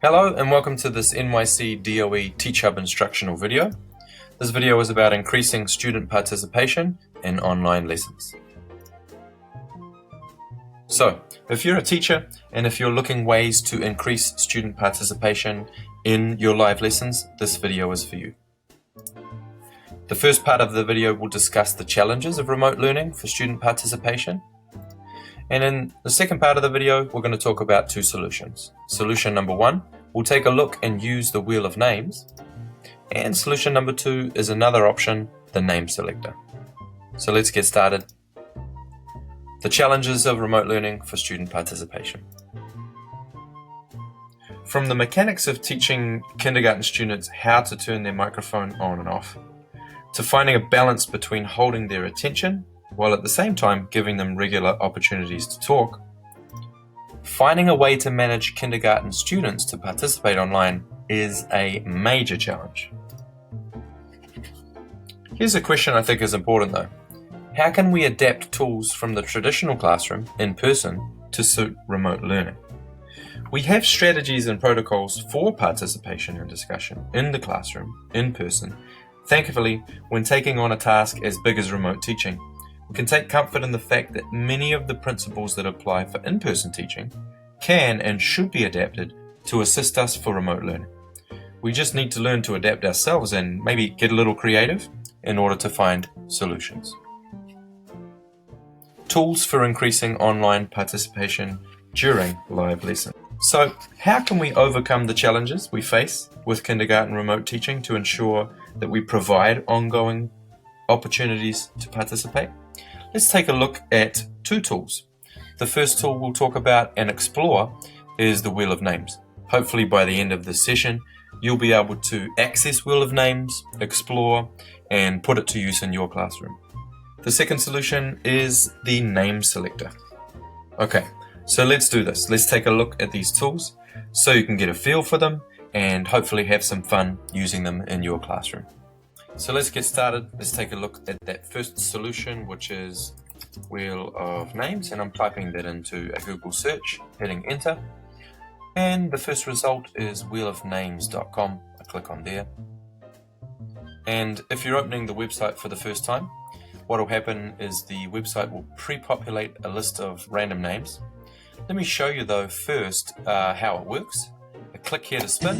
Hello and welcome to this NYC DOE Teach Hub instructional video. This video is about increasing student participation in online lessons. So, if you're a teacher and if you're looking ways to increase student participation in your live lessons, this video is for you. The first part of the video will discuss the challenges of remote learning for student participation. And in the second part of the video, we're going to talk about two solutions. Solution number one, we'll take a look and use the wheel of names. And solution number two is another option, the name selector. So let's get started. The challenges of remote learning for student participation. From the mechanics of teaching kindergarten students how to turn their microphone on and off, to finding a balance between holding their attention while at the same time giving them regular opportunities to talk, finding a way to manage kindergarten students to participate online is a major challenge. Here's a question I think is important though. How can we adapt tools from the traditional classroom in person to suit remote learning? We have strategies and protocols for participation and discussion in the classroom, in person. Thankfully, when taking on a task as big as remote teaching, we can take comfort in the fact that many of the principles that apply for in-person teaching can and should be adapted to assist us for remote learning. We just need to learn to adapt ourselves and maybe get a little creative in order to find solutions. Tools for increasing online participation during live lessons. So, how can we overcome the challenges we face with kindergarten remote teaching to ensure that we provide ongoing opportunities to participate? Let's take a look at two tools. The first tool we'll talk about and explore is the wheel of names. Hopefully by the end of this session, you'll be able to access wheel of names, explore, and put it to use in your classroom. The second solution is the name selector. Okay, so let's do this. Let's take a look at these tools so you can get a feel for them and hopefully have some fun using them in your classroom. So let's get started. Let's take a look at that first solution, which is wheel of names, and I'm typing that into a Google search, hitting enter. And the first result is wheelofnames.com. I click on there. And if you're opening the website for the first time, what will happen is the website will pre-populate a list of random names. Let me show you though first how it works. I click here to spin.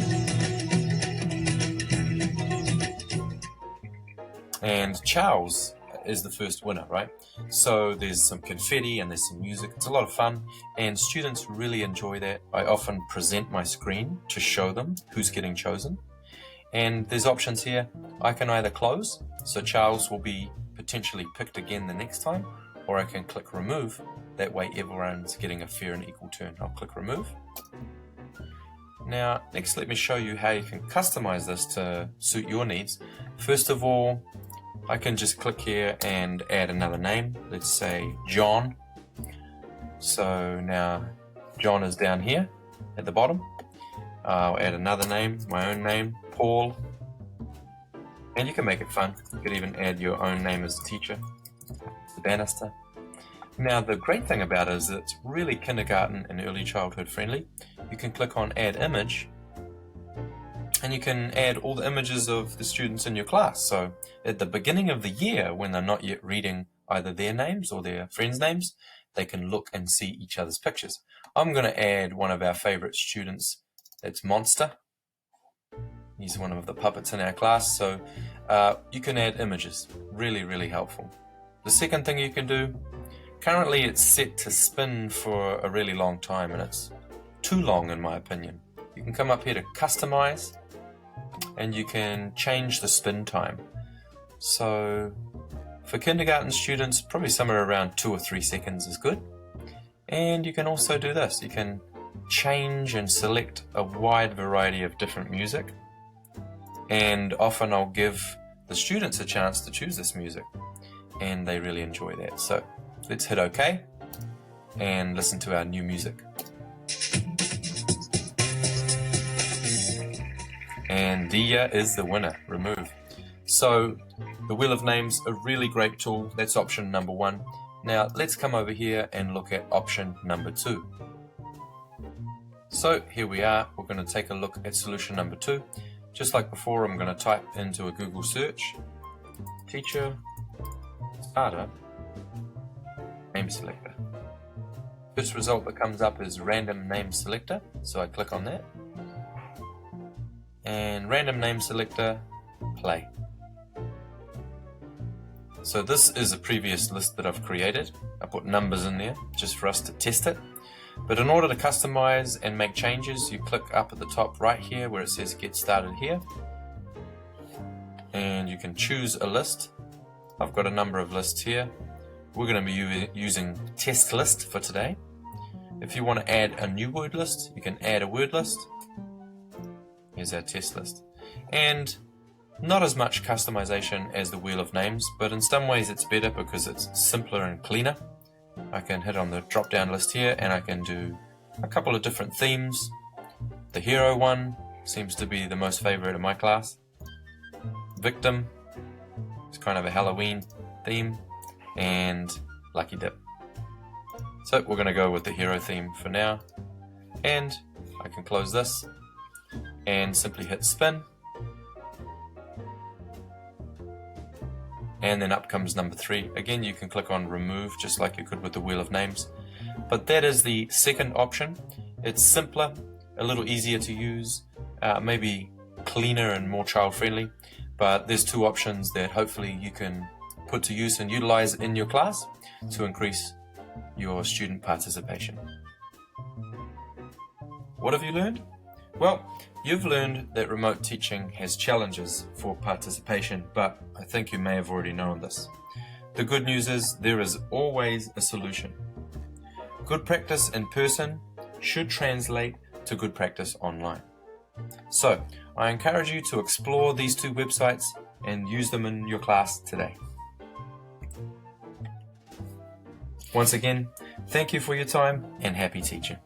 And Charles is the first winner, right? So there's some confetti and there's some music. It's a lot of fun and students really enjoy that. I often present my screen to show them who's getting chosen. And there's options here. I can either close, so Charles will be potentially picked again the next time, or I can click remove. That way everyone's getting a fair and equal turn. I'll click remove. Now, next let me show you how you can customize this to suit your needs. First of all, I can just click here and add another name. Let's say John. So now John is down here at the bottom. I'll add another name, my own name, Paul. And you can make it fun. You could even add your own name as a teacher, the Bannister. Now the great thing about it is that it's really kindergarten and early childhood friendly. You can click on add image and you can add all the images of the students in your class. So at the beginning of the year, when they're not yet reading either their names or their friends' names, they can look and see each other's pictures. I'm going to add one of our favorite students. It's Monster. He's one of the puppets in our class. So you can add images. Really, really helpful. The second thing you can do, currently it's set to spin for a really long time and it's too long in my opinion. You can come up here to customize and you can change the spin time. So for kindergarten students, probably somewhere around 2 or 3 seconds is good. And you can also do this. You can change and select a wide variety of different music. And often I'll give the students a chance to choose this music and they really enjoy that. So let's hit OK and listen to our new music. And Dia is the winner, remove. So the wheel of names, a really great tool. That's option number one. Now let's come over here and look at option number two. So here we are, we're going to take a look at solution number 2. Just like before, I'm going to type into a Google search, teacher starter name selector. First result that comes up is random name selector, so I click on that. And random name selector, play. So this is a previous list that I've created. I put numbers in there just for us to test it. But in order to customize and make changes, you click up at the top right here where it says get started here. And you can choose a list. I've got a number of lists here. We're going to be using test list for today. If you want to add a new word list, you can add a word list. Here's our test list. And not as much customization as the wheel of names, but in some ways it's better because it's simpler and cleaner. I can hit on the drop down list here and I can do a couple of different themes. The hero one seems to be the most favorite in my class. Victim, it's kind of a Halloween theme, and Lucky Dip. So we're going to go with the hero theme for now, and I can close this and simply hit spin, and then up comes number 3. Again, you can click on remove just like you could with the wheel of names, but that is the second option. It's simpler, a little easier to use, maybe cleaner and more child friendly, but there's 2 options that hopefully you can put to use and utilize in your class to increase your student participation. What have you learned? Well, you've learned that remote teaching has challenges for participation, but I think you may have already known this. The good news is there is always a solution. Good practice in person should translate to good practice online. So, I encourage you to explore these 2 websites and use them in your class today. Once again, thank you for your time and happy teaching.